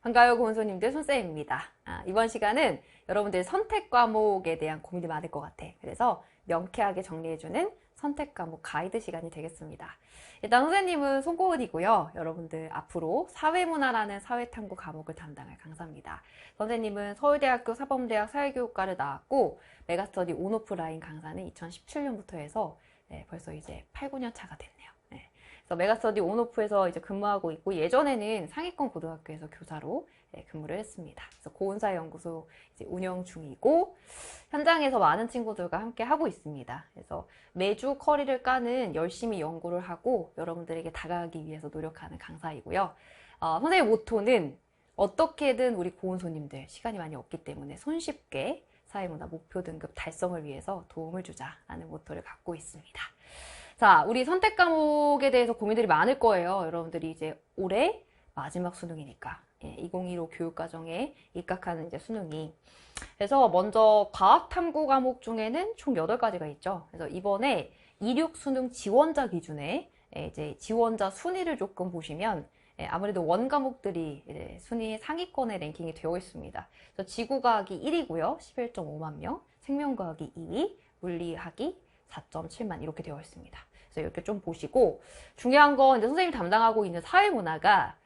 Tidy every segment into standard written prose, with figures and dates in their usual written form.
반가워요, 고은소님들. 손쌤입니다. 이번 시간은 여러분들 선택 과목에 대한 고민이 많을 것 같아. 그래서 명쾌하게 정리해주는 선택 과목 가이드 시간이 되겠습니다. 일단 선생님은 송고은이고요. 여러분들 앞으로 사회문화라는 사회탐구 과목을 담당할 강사입니다. 선생님은 서울대학교 사범대학 사회교육과를 나왔고 메가스터디 온오프라인 강사는 2017년부터 해서 벌써 이제 8, 9년 차가 됐네요. 그래서 메가스터디 온오프에서 이제 근무하고 있고 예전에는 상위권 고등학교에서 교사로 근무를 했습니다. 그래서 고은사연구소 이제 운영 중이고 현장에서 많은 친구들과 함께 하고 있습니다. 그래서 매주 커리를 까는 열심히 연구를 하고 여러분들에게 다가가기 위해서 노력하는 강사이고요. 선생님 모토는 어떻게든 우리 고은소님들 시간이 많이 없기 때문에 손쉽게 사회문화 목표 등급 달성을 위해서 도움을 주자라는 모토를 갖고 있습니다. 자, 우리 선택 과목에 대해서 고민들이 많을 거예요. 여러분들이 이제 올해 마지막 수능이니까 2015 교육과정에 입학하는 이제 수능이. 그래서 먼저 과학탐구 과목 중에는 총 8가지가 있죠. 그래서 이번에 26 수능 지원자 기준에 이제 지원자 순위를 조금 보시면 아무래도 원 과목들이 순위 상위권에 랭킹이 되어 있습니다. 그래서 지구과학이 1위고요. 11.5만 명, 생명과학이 2위, 물리학이 4.7만 이렇게 되어 있습니다. 그래서 이렇게 좀 보시고 중요한 건 이제 선생님이 담당하고 있는 사회문화가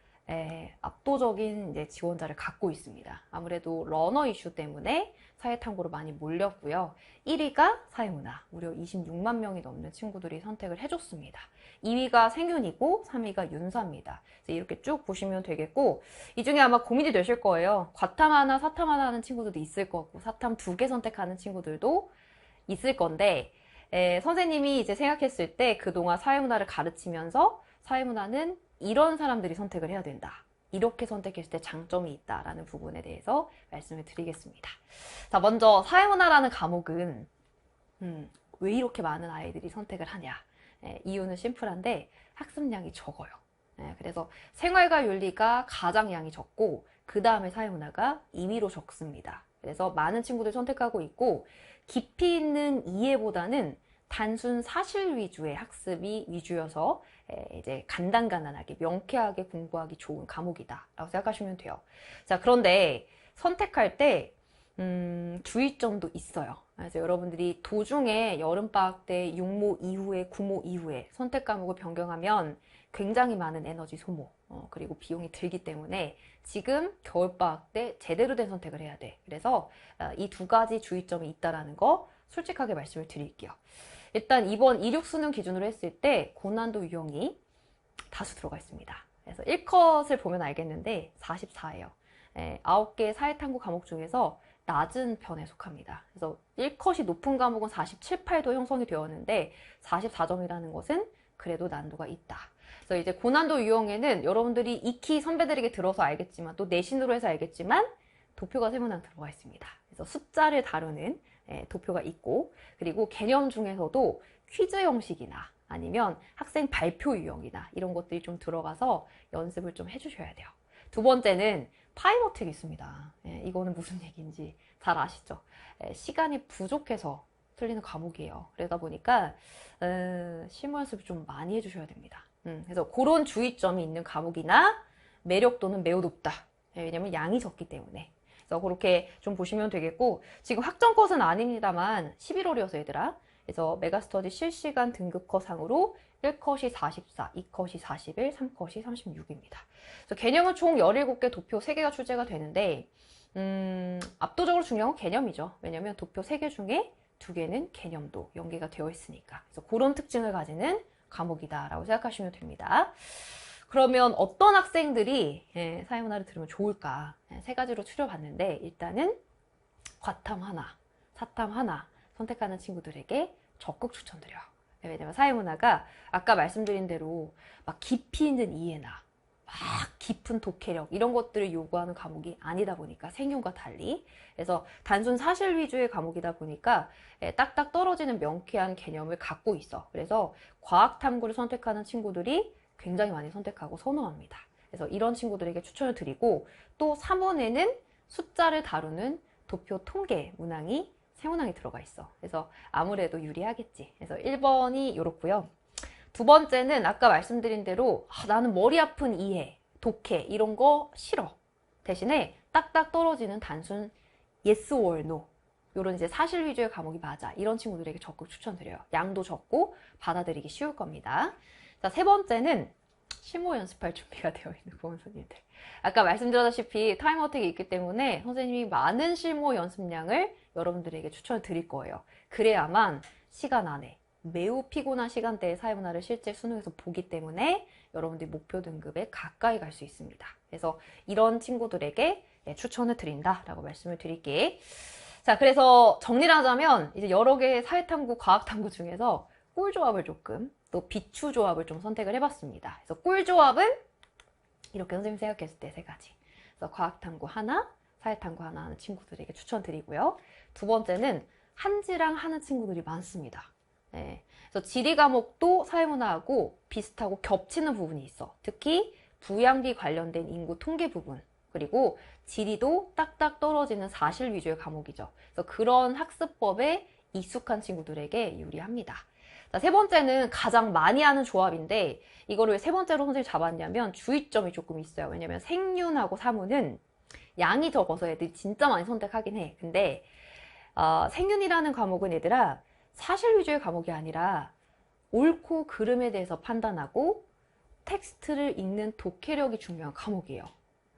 압도적인 이제 지원자를 갖고 있습니다. 아무래도 러너 이슈 때문에 사회탐구로 많이 몰렸고요. 1위가 사회문화, 무려 26만 명이 넘는 친구들이 선택을 해줬습니다. 2위가 생윤이고 3위가 윤사입니다. 이렇게 쭉 보시면 되겠고 이 중에 아마 고민이 되실 거예요. 과탐 하나, 사탐 하나 하는 친구들도 있을 거고 사탐 2개 선택하는 친구들도 있을 건데 선생님이 이제 생각했을 때 그동안 사회문화를 가르치면서 사회문화는 이런 사람들이 선택을 해야 된다. 이렇게 선택했을 때 장점이 있다라는 부분에 대해서 말씀을 드리겠습니다. 자, 먼저 사회문화라는 과목은 왜 이렇게 많은 아이들이 선택을 하냐? 이유는 심플한데 학습량이 적어요. 그래서 생활과 윤리가 가장 양이 적고 그 다음에 사회문화가 2위로 적습니다. 그래서 많은 친구들이 선택하고 있고 깊이 있는 이해보다는 단순 사실 위주의 학습이 위주여서 이제 간단간단하게 명쾌하게 공부하기 좋은 과목이다 라고 생각하시면 돼요. 자, 그런데 선택할 때 주의점도 있어요. 그래서 여러분들이 도중에 여름방학 때 6모 이후에 9모 이후에 선택 과목을 변경하면 굉장히 많은 에너지 소모 그리고 비용이 들기 때문에 지금 겨울방학 때 제대로 된 선택을 해야 돼. 그래서 이 2가지 주의점이 있다는 거 솔직하게 말씀을 드릴게요. 일단 이번 26 수능 기준으로 했을 때 고난도 유형이 다수 들어가 있습니다. 그래서 1컷을 보면 알겠는데 44예요. 9개 사회탐구 과목 중에서 낮은 편에 속합니다. 그래서 1컷이 높은 과목은 47, 8도 형성이 되었는데 44점이라는 것은 그래도 난도가 있다. 그래서 이제 고난도 유형에는 여러분들이 익히 선배들에게 들어서 알겠지만 또 내신으로 해서 알겠지만 도표가 세모난 들어가 있습니다. 그래서 숫자를 다루는 도표가 있고 그리고 개념 중에서도 퀴즈 형식이나 아니면 학생 발표 유형이나 이런 것들이 좀 들어가서 연습을 좀 해주셔야 돼요. 두 번째는 파이머텍이 있습니다. 이거는 무슨 얘기인지 잘 아시죠? 시간이 부족해서 틀리는 과목이에요. 그러다 보니까 실무 연습을 좀 많이 해주셔야 됩니다. 그래서 그런 주의점이 있는 과목이나 매력도는 매우 높다. 왜냐면 양이 적기 때문에. 그래서 그렇게 좀 보시면 되겠고 지금 확정 컷은 아닙니다만 11월이어서 얘들아. 그래서 메가스터디 실시간 등급컷상으로 1컷이 44, 2컷이 41, 3컷이 36입니다. 그래서 개념은 총 17개 도표 3개가 출제가 되는데 압도적으로 중요한 건 개념이죠. 왜냐면 도표 3개 중에 2개는 개념도 연계가 되어 있으니까. 그래서 그런 특징을 가지는 과목이다라고 생각하시면 됩니다. 그러면 어떤 학생들이 사회문화를 들으면 좋을까? 3가지로 추려봤는데 일단은 과탐 하나, 사탐 하나 선택하는 친구들에게 적극 추천드려요. 왜냐면 사회문화가 아까 말씀드린 대로 막 깊이 있는 이해나 막 깊은 독해력 이런 것들을 요구하는 과목이 아니다 보니까 생윤과 달리 그래서 단순 사실 위주의 과목이다 보니까 딱딱 떨어지는 명쾌한 개념을 갖고 있어. 그래서 과학 탐구를 선택하는 친구들이 굉장히 많이 선택하고 선호합니다. 그래서 이런 친구들에게 추천을 드리고 또 3원에는 숫자를 다루는 도표 통계 문항이 세문항이 들어가 있어. 그래서 아무래도 유리하겠지. 그래서 1번이 이렇고요. 두 번째는 아까 말씀드린 대로 나는 머리 아픈 이해, 독해 이런 거 싫어. 대신에 딱딱 떨어지는 단순 yes or no. 요런 이제 사실 위주의 과목이 맞아. 이런 친구들에게 적극 추천드려요. 양도 적고 받아들이기 쉬울 겁니다. 자, 세 번째는 실무 연습할 준비가 되어 있는 보험선생님들. 아까 말씀드렸다시피 타임어택이 있기 때문에 선생님이 많은 실무 연습량을 여러분들에게 추천을 드릴 거예요. 그래야만 시간 안에 매우 피곤한 시간대에 사회문화를 실제 수능에서 보기 때문에 여러분들이 목표 등급에 가까이 갈 수 있습니다. 그래서 이런 친구들에게 추천을 드린다라고 말씀을 드릴게요. 자, 그래서 정리를 하자면 이제 여러 개의 사회탐구, 과학탐구 중에서 꿀조합을 조금, 또 비추조합을 좀 선택을 해봤습니다. 그래서 꿀조합은 이렇게 선생님 생각했을 때 세 가지. 그래서 과학탐구 하나, 사회탐구 하나 하는 친구들에게 추천드리고요. 두 번째는 한지랑 하는 친구들이 많습니다. 네. 그래서 지리 과목도 사회문화하고 비슷하고 겹치는 부분이 있어. 특히 부양기 관련된 인구 통계 부분. 그리고 지리도 딱딱 떨어지는 사실 위주의 과목이죠. 그래서 그런 학습법에 익숙한 친구들에게 유리합니다. 자, 세 번째는 가장 많이 하는 조합인데 이거를 왜 세 번째로 선생님이 잡았냐면 주의점이 조금 있어요. 왜냐면 생윤하고 사문은 양이 적어서 애들이 진짜 많이 선택하긴 해. 근데 생윤이라는 과목은 얘들아 사실 위주의 과목이 아니라 옳고 그름에 대해서 판단하고 텍스트를 읽는 독해력이 중요한 과목이에요.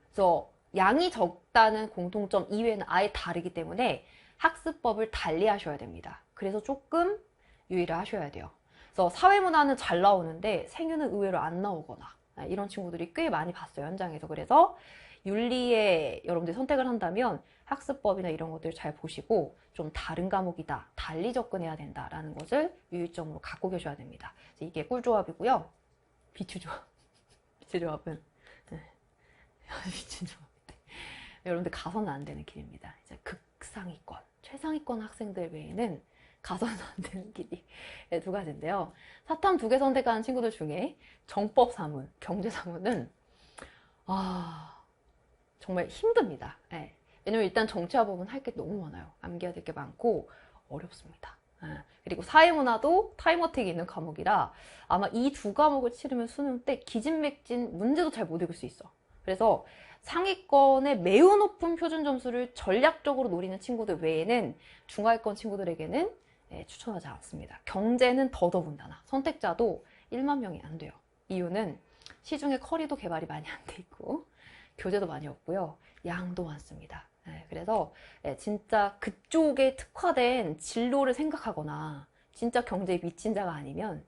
그래서 양이 적다는 공통점 이외에는 아예 다르기 때문에 학습법을 달리 하셔야 됩니다. 그래서 조금 유의를 하셔야 돼요. 그래서 사회문화는 잘 나오는데 생윤은 의외로 안 나오거나 이런 친구들이 꽤 많이 봤어요, 현장에서. 그래서 윤리에 여러분들이 선택을 한다면 학습법이나 이런 것들 잘 보시고 좀 다른 과목이다, 달리 접근해야 된다라는 것을 유의점으로 갖고 계셔야 됩니다. 이게 꿀조합이고요. 비추조합. 비추조합은 비추조합. 여러분들 가서는 안 되는 길입니다. 이제 극상위권, 최상위권 학생들 외에는 가서는 안 되는 길이 두 가지인데요. 사탐 2개 선택하는 친구들 중에 정법 사문, 경제 사문은 정말 힘듭니다. 네. 왜냐면 일단 정치화 부분 할 게 너무 많아요. 암기해야 될 게 많고 어렵습니다. 그리고 사회문화도 타임어택이 있는 과목이라 아마 이 두 과목을 치르면 수능 때 기진맥진 문제도 잘 못 읽을 수 있어. 그래서 상위권의 매우 높은 표준 점수를 전략적으로 노리는 친구들 외에는 중하위권 친구들에게는 추천하지 않습니다. 경제는 더더군다나 선택자도 1만 명이 안 돼요. 이유는 시중에 커리도 개발이 많이 안 돼 있고 교재도 많이 없고요. 양도 많습니다. 그래서 진짜 그쪽에 특화된 진로를 생각하거나 진짜 경제에 미친 자가 아니면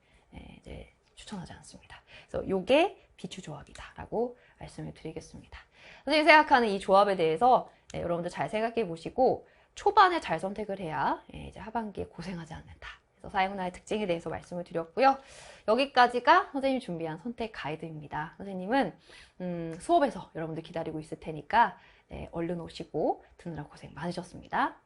이제 추천하지 않습니다. 그래서 요게 비추조합이다 라고 말씀을 드리겠습니다. 선생님이 생각하는 이 조합에 대해서 여러분들 잘 생각해 보시고 초반에 잘 선택을 해야 이제 하반기에 고생하지 않는다. 그래서 사회문화의 특징에 대해서 말씀을 드렸고요. 여기까지가 선생님이 준비한 선택 가이드입니다. 선생님은 수업에서 여러분들 기다리고 있을 테니까 얼른 오시고 듣느라 고생 많으셨습니다.